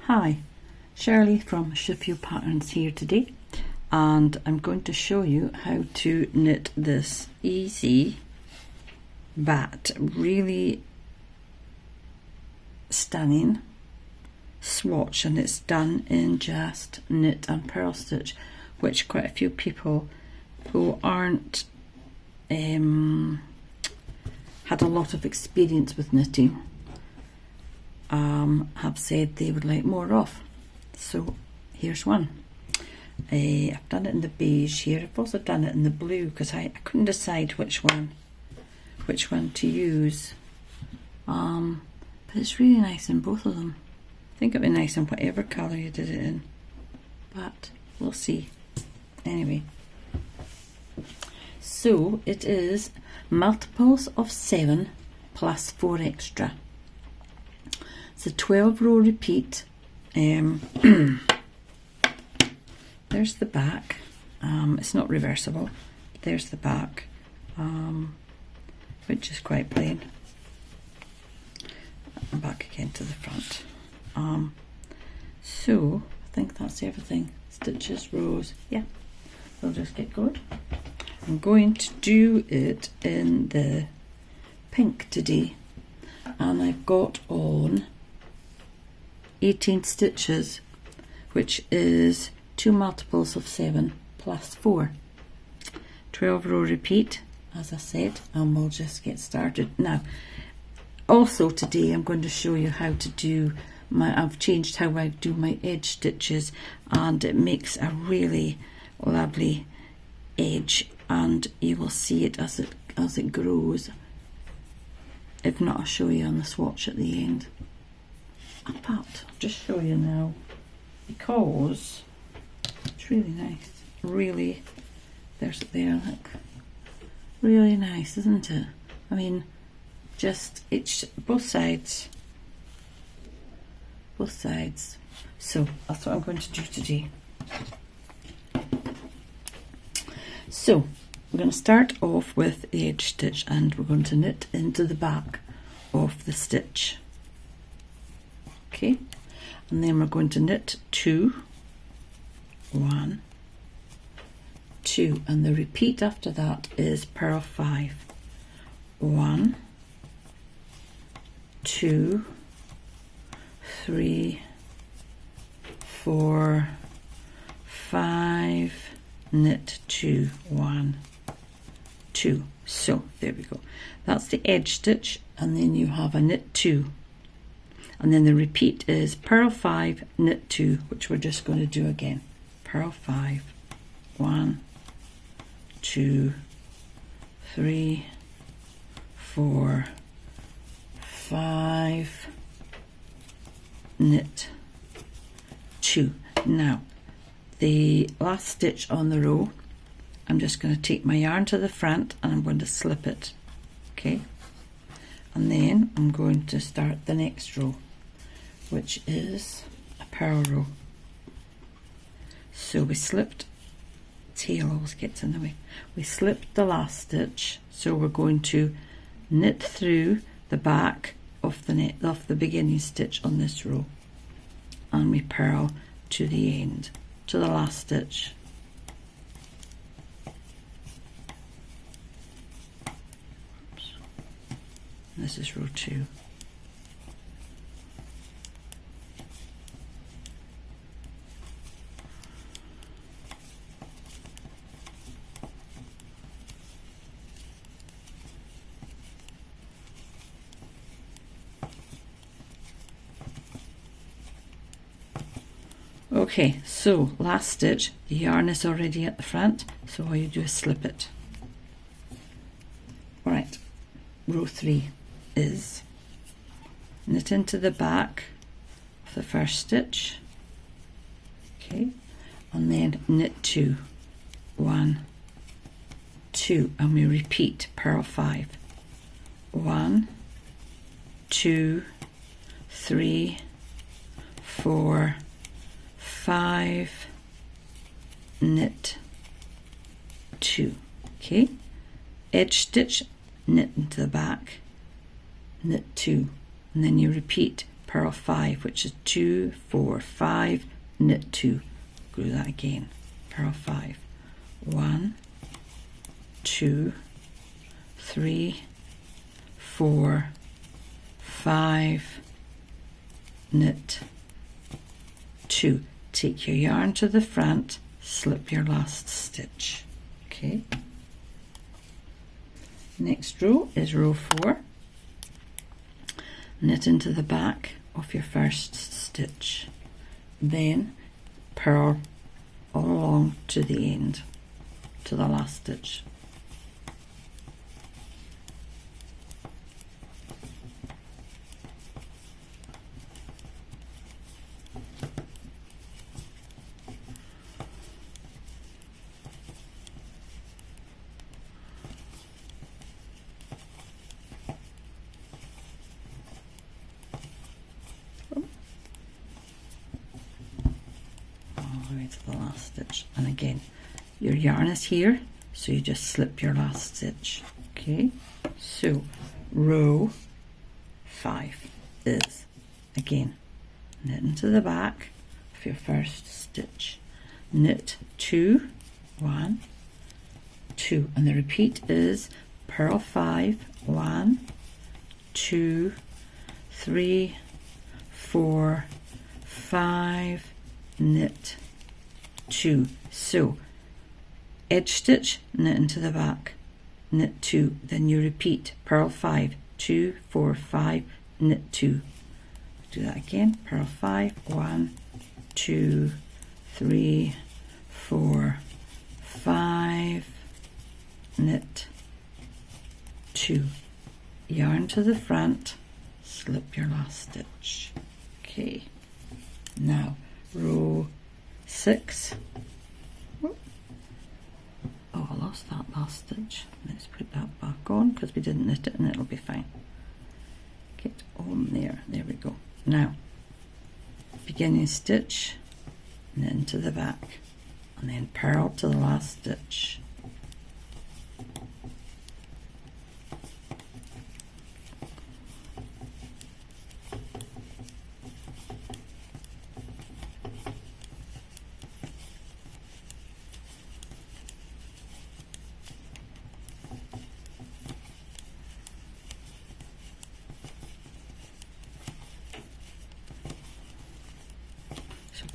Hi, Shirley from Shirley Patterns here today, and I'm going to show you how to knit this easy but really stunning swatch, and it's done in just knit and purl stitch, which quite a few people who aren't had a lot of experience with knitting have said they would like more of. So here's one. I've done it in the beige here. I've also done it in the blue because I couldn't decide which one to use. But it's really nice in both of them. I think it'd be nice in whatever colour you did it in, but we'll see. Anyway, so it is multiples of 7 plus 4 extra. It's a 12 row repeat. There's the back. It's not reversible. There's the back, which is quite plain. And back again to the front. So I think that's everything. Stitches, rows, yeah. So I'll just get going. I'm going to do it in the pink today, and I've got on 18 stitches, which is 2 multiples of 7 plus 4. 12 row repeat, as I said, and we'll just get started. Now, also today I'm going to show you how to do I've changed how I do my edge stitches, and it makes a really lovely edge, and you will see it as it grows. If not, I'll show you on the swatch at the end. But I'll just show you now because it's really nice. Really, there's it there, look. Really nice, isn't it? I mean, just it's both sides. Both sides. So that's what I'm going to do today. So we're going to start off with the edge stitch, and we're going to knit into the back of the stitch. Okay, and then we're going to knit 2, 1, 2, and the repeat after that is purl 5. 1, 2, 3, 4, 5, knit 2, 1, 2. So there we go. That's the edge stitch, and then you have a knit 2, and then the repeat is purl 5, knit 2, which we're just going to do again. Purl 5, 1, 2, 3, 4, 5, knit 2. Now the last stitch on the row, I'm just going to take my yarn to the front and I'm going to slip it, okay, and then I'm going to start the next row, which is a purl row. So we slipped, tail always gets in the way, we slipped the last stitch, so we're going to knit through the back of the beginning stitch on this row, and we purl to the end, to the last stitch. Oops. This is row 2. Okay, so last stitch, the yarn is already at the front, so all you do is slip it. Right, row 3 is knit into the back of the first stitch, okay, and then knit 2, 1, 2, and we repeat purl 5, 1, 2, 3, 4, 5, knit 2, okay, edge stitch, knit into the back, knit 2, and then you repeat purl 5, which is 2, 4, 5, knit 2. Do that again. Purl 5. 1, 2, 3, 4, 5, knit 2. Take your yarn to the front, slip your last stitch. Okay. Next row is row 4. Knit into the back of your first stitch, then purl all along to the end, to the last stitch. To the last stitch, and again your yarn is here, so you just slip your last stitch. Okay, so row 5 is again knit into the back of your first stitch, knit 2, 1, 2, and the repeat is purl 5, 1, 2, 3, 4, 5, knit 2. So edge stitch, knit into the back, knit 2, then you repeat purl 5, 2, 4, 5, knit 2. Do that again. Purl 5, 1, 2, 3, 4, 5, knit 2. Yarn to the front, slip your last stitch. Okay, now row 6. Oh, I lost that last stitch. Let's put that back on because we didn't knit it, and it'll be fine. Get on there. There we go. Now, beginning stitch, knit into the back, and then purl to the last stitch.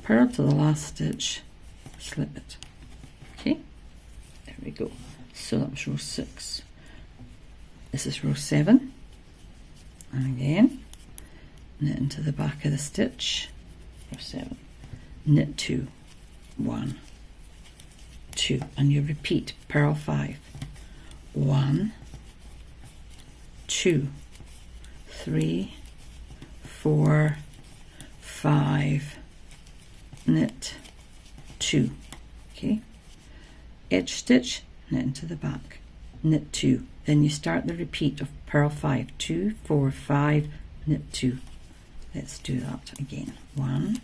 Purl to the last stitch, slip it. Okay, there we go. So that was row 6. This is row 7, and again knit into the back of the stitch. Row 7, knit 2, 1, 2, and you repeat purl 5, 1, 2, 3, 4, 5, knit 2. Okay, edge stitch, knit into the back, knit 2, then you start the repeat of purl 5, 2, 4, 5, knit 2. Let's do that again. 1,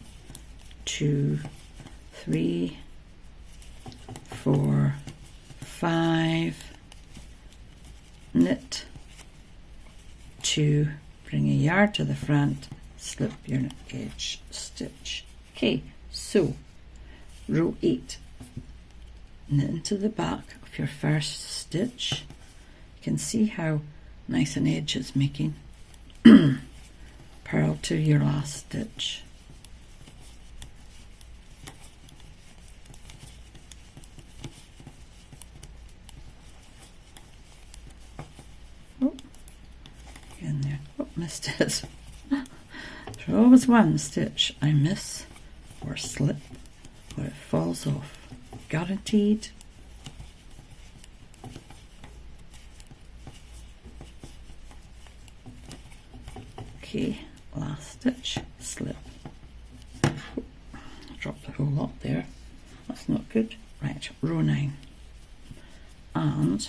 2, 3, 4, 5, knit 2, bring a yarn to the front, slip your edge stitch. Okay, so row 8, knit into the back of your first stitch. You can see how nice an edge it's making. Purl to your last stitch. Oh, in there. Oh, missed it. There's always one stitch I miss or slip or it falls off. Guaranteed. Okay, last stitch, slip. Oh, dropped the whole lot there. That's not good. Right, row 9. And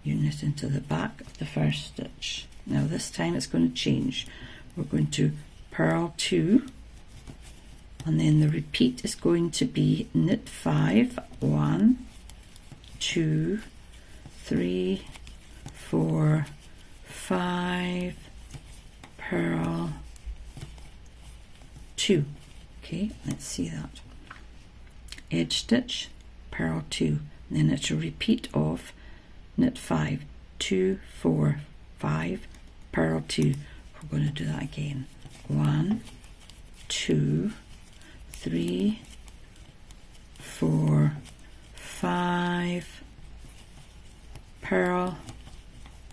you knit into the back of the first stitch. Now this time it's going to change. We're going to purl 2, and then the repeat is going to be knit 5, 1, 2, 3, 4, 5, purl 2. Okay, let's see that. Edge stitch, purl 2, and then it's a repeat of knit 5, 2, 4, 5, purl 2. We're going to do that again. 1, 2, 3, 4, 5, purl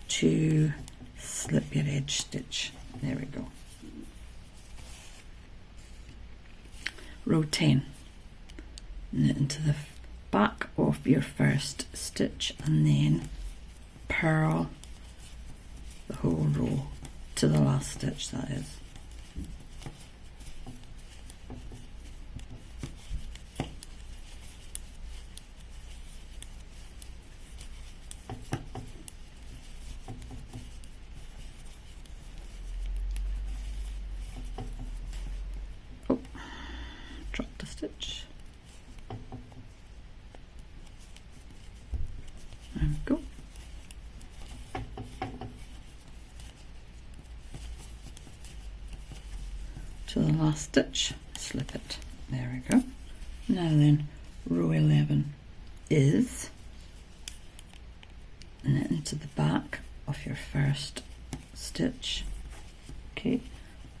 2, slip your edge stitch. There we go. Row 10, knit into the back of your first stitch and then purl the whole row to the last stitch, that is. Drop the stitch. There we go. To the last stitch, slip it. There we go. Now then, row 11 is knit into the back of your first stitch. Okay,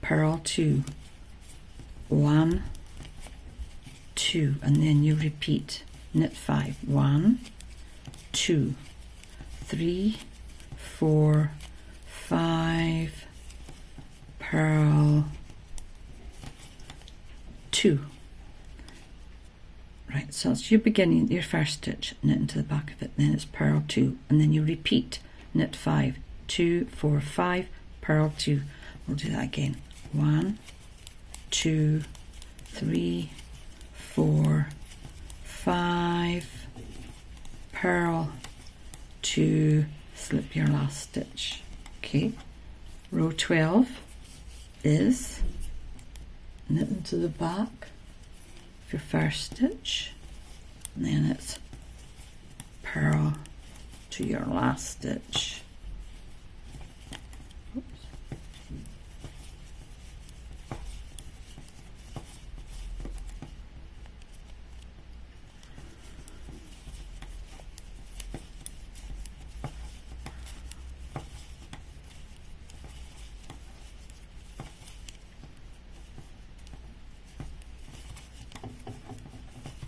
purl 2, 1, 2, and then you repeat knit 5, 1, 2, 3, 4, 5, purl 2. Right, so it's your beginning, your first stitch, knit into the back of it, then it's purl 2, and then you repeat knit 5, 2, 4, 5, purl 2. We'll do that again. 1, 2, 3, 4, 5, purl 2, slip your last stitch. Okay, row 12 is knit into the back of your first stitch, and then it's purl to your last stitch. Oops.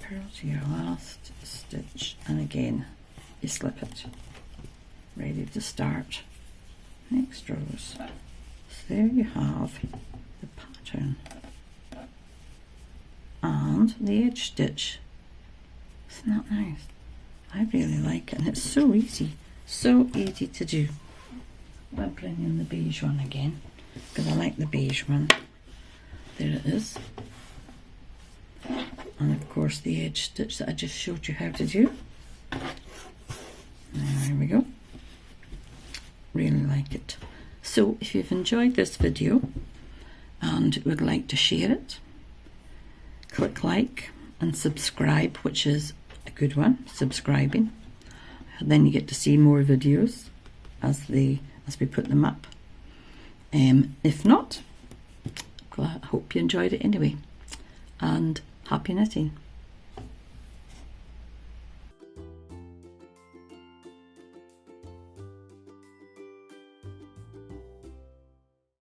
Purl to your last stitch, and again you slip it, ready to start next rows. So there you have the pattern and the edge stitch. Isn't that nice? I really like it, and it's so easy to do. I'll bring in the beige one again because I like the beige one. There it is. And of course the edge stitch that I just showed you how to do. There we go. Really like it. So if you've enjoyed this video and would like to share it, click like and subscribe, which is a good one, subscribing. Then you get to see more videos as we put them up. If not, I hope you enjoyed it anyway. And happy knitting.